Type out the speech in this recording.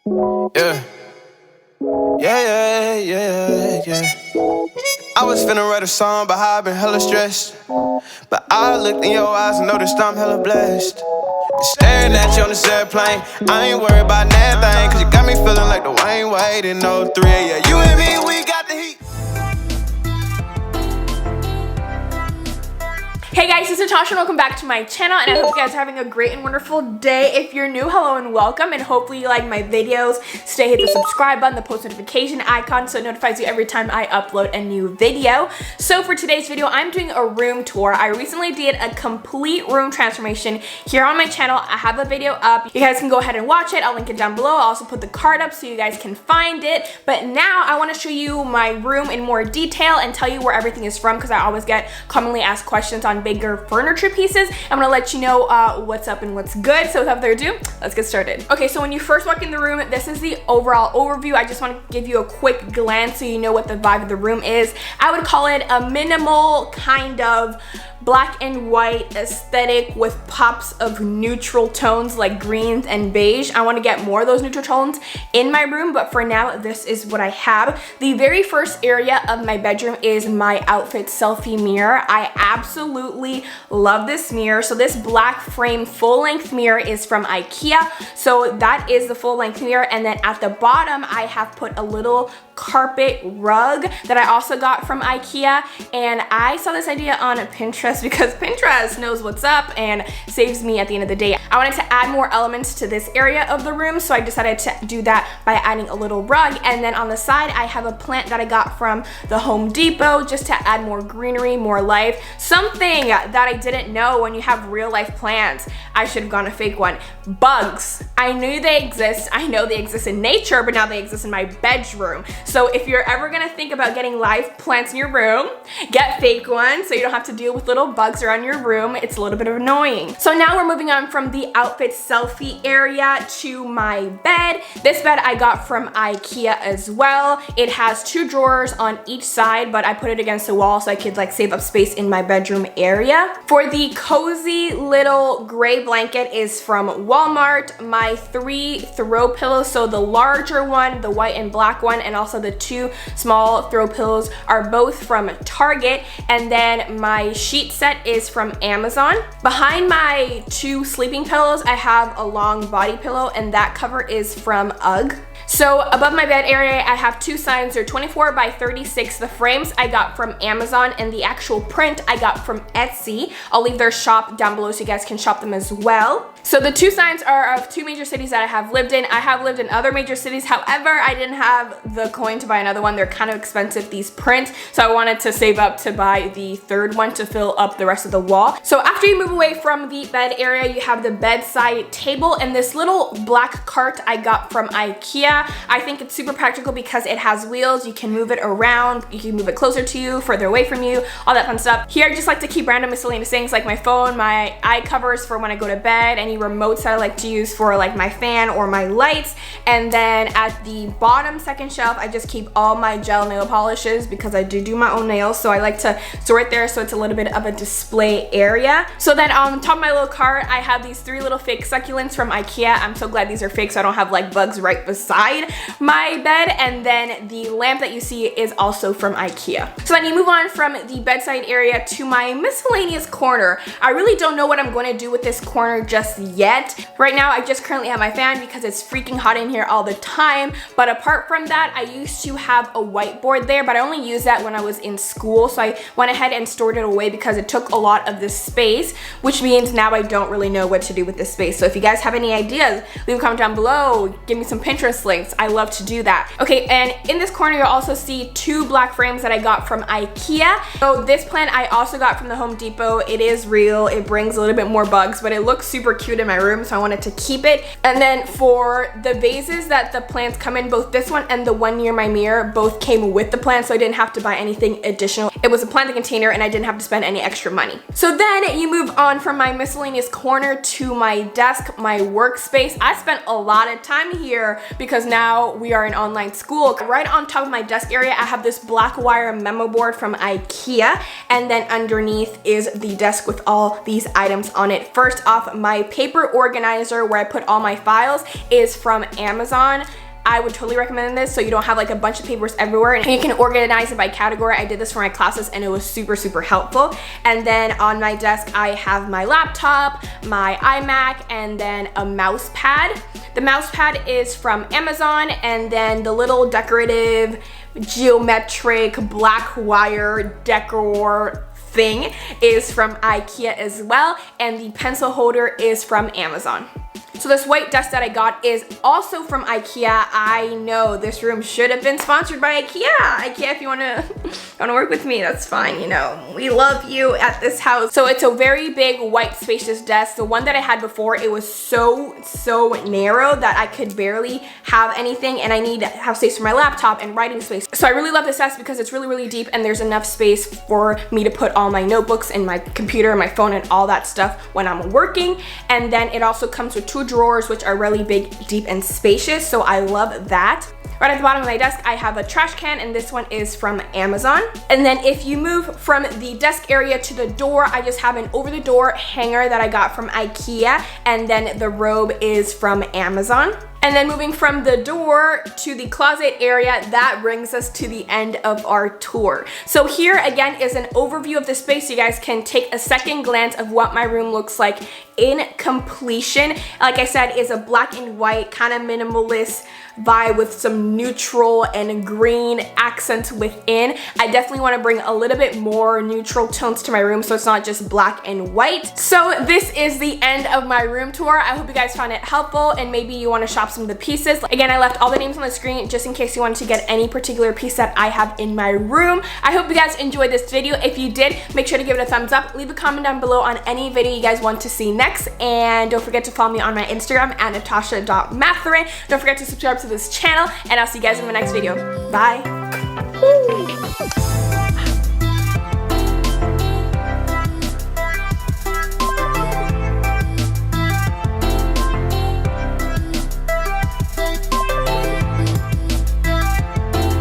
Yeah. Yeah. I was finna write a song about how I've been hella stressed, but I looked in your eyes and noticed I'm hella blessed. Staring at you on this airplane, I ain't worried about nothing, cause you got me feeling like the Wayne Wade in 03. Yeah, you and me, we got the heat. Hey guys, it's Natasha and welcome back to my channel, and I hope you guys are having a great and wonderful day. If you're new, hello and welcome, and hopefully you like my videos. Hit the subscribe button, the post notification icon, so it notifies you every time I upload a new video. So for today's video, I'm doing a room tour. I recently did a complete room transformation here on my channel. I have a video up. You guys can go ahead and watch it. I'll link it down below. I'll also put the card up so you guys can find it. But now I want to show you my room in more detail and tell you where everything is from, because I always get commonly asked questions on bigger furniture pieces. I'm gonna let you know what's up and what's good. So without further ado, let's get started. Okay, so when you first walk in the room, this is the overall overview. I just want to give you a quick glance so you know what the vibe of the room is. I would call it a minimal kind of black and white aesthetic with pops of neutral tones like greens and beige. I want to get more of those neutral tones in my room, but for now, this is what I have. The very first area of my bedroom is my outfit selfie mirror. I absolutely love this mirror. So this black frame full-length mirror is from IKEA. So that is the full-length mirror, and then at the bottom, I have put a little carpet rug that I also got from IKEA, and I saw this idea on Pinterest because Pinterest knows what's up and saves me at the end of the day. I wanted to add more elements to this area of the room, so I decided to do that by adding a little rug. And then on the side, I have a plant that I got from the Home Depot just to add more greenery, more life. Something that I didn't know: when you have real life plants, I should have gone a fake one. Bugs. I knew they exist. I know they exist in nature, but now they exist in my bedroom. So if you're ever gonna think about getting live plants in your room, get fake ones so you don't have to deal with little bugs around your room. It's a little bit annoying. So now we're moving on from the outfit selfie area to my bed. This bed I got from IKEA as well. It has 2 drawers on each side, but I put it against the wall so I could like save up space in my bedroom area. For the cozy little gray blanket is from Walmart. My 3 throw pillows, so the larger one, the white and black one, and also the 2 small throw pillows are both from Target. And then my sheet set is from Amazon. Behind my 2 sleeping pillows, I have a long body pillow, and that cover is from UGG. So above my bed area, I have 2 signs. They're 24 by 36. The frames I got from Amazon, and the actual print I got from Etsy. I'll leave their shop down below so you guys can shop them as well. So the 2 signs are of 2 major cities that I have lived in. I have lived in other major cities. However, I didn't have the coin to buy another one. They're kind of expensive, these prints. So I wanted to save up to buy the 3rd one to fill up the rest of the wall. So after you move away from the bed area, you have the bedside table and this little black cart I got from IKEA. I think it's super practical because it has wheels. You can move it around. You can move it closer to you, further away from you, all that fun stuff. Here, I just like to keep random miscellaneous things like my phone, my eye covers for when I go to bed, any remotes that I like to use for like my fan or my lights. And then at the bottom second shelf, I just keep all my gel nail polishes because I do my own nails. So I like to store it there so it's a little bit of a display area. So then on top of my little cart, I have these 3 little fake succulents from IKEA. I'm so glad these are fake so I don't have like bugs right beside my bed. And then the lamp that you see is also from IKEA. So then you move on from the bedside area to my miscellaneous corner. I really don't know what I'm going to do with this corner just yet. Right now, I just currently have my fan because it's freaking hot in here all the time. But apart from that, I used to have a whiteboard there, but I only used that when I was in school. So I went ahead and stored it away because it took a lot of this space, which means now I don't really know what to do with this space. So if you guys have any ideas, leave a comment down below. Give me some Pinterest links. I love to do that. Okay, and in this corner, you'll also see 2 black frames that I got from IKEA. So this plant I also got from the Home Depot. It is real. It brings a little bit more bugs, but it looks super cute in my room, so I wanted to keep it. And then for the vases that the plants come in, both this one and the one near my mirror both came with the plant, so I didn't have to buy anything additional. it was a planting container and I didn't have to spend any extra money. So then you move on from my miscellaneous corner to my desk, my workspace. I spent a lot of time here because now we are in online school. Right on top of my desk area, I have this black wire memo board from IKEA, and then underneath is the desk with all these items on it. First off, my paper organizer where I put all my files is from Amazon. I would totally recommend this so you don't have like a bunch of papers everywhere, and you can organize it by category. I did this for my classes and it was super, super helpful. And then on my desk, I have my laptop, my iMac, and then a mouse pad. The mouse pad is from Amazon, and then the little decorative geometric black wire decor thing is from IKEA as well, and the pencil holder is from Amazon. So this white desk that I got is also from IKEA. I know this room should have been sponsored by IKEA. IKEA, if you wanna work with me, that's fine, you know. We love you at this house. So it's a very big, white, spacious desk. The one that I had before, it was so narrow that I could barely have anything, and I need to have space for my laptop and writing space. So I really love this desk because it's really, really deep, and there's enough space for me to put all my notebooks and my computer, my phone, and all that stuff when I'm working. And then it also comes with 2 drawers, which are really big, deep, and spacious, so I love that. Right at the bottom of my desk, I have a trash can, and this one is from Amazon. And then if you move from the desk area to the door, I just have an over-the-door hanger that I got from IKEA, and then the robe is from Amazon. And then moving from the door to the closet area, that brings us to the end of our tour. So here again is an overview of the space. You guys can take a second glance of what my room looks like in completion. Like I said, it's a black and white kind of minimalist vibe with some neutral and green accents within. I definitely want to bring a little bit more neutral tones to my room so it's not just black and white. So this is the end of my room tour. I hope you guys found it helpful, and maybe you want to shop some of the pieces. Again, I left all the names on the screen just in case you wanted to get any particular piece that I have in my room. I hope you guys enjoyed this video. If you did, make sure to give it a thumbs up. Leave a comment down below on any video you guys want to see next, and don't forget to follow me on my Instagram at natasha.matherin. Don't forget to subscribe to this channel, and I'll see you guys in my next video. Bye.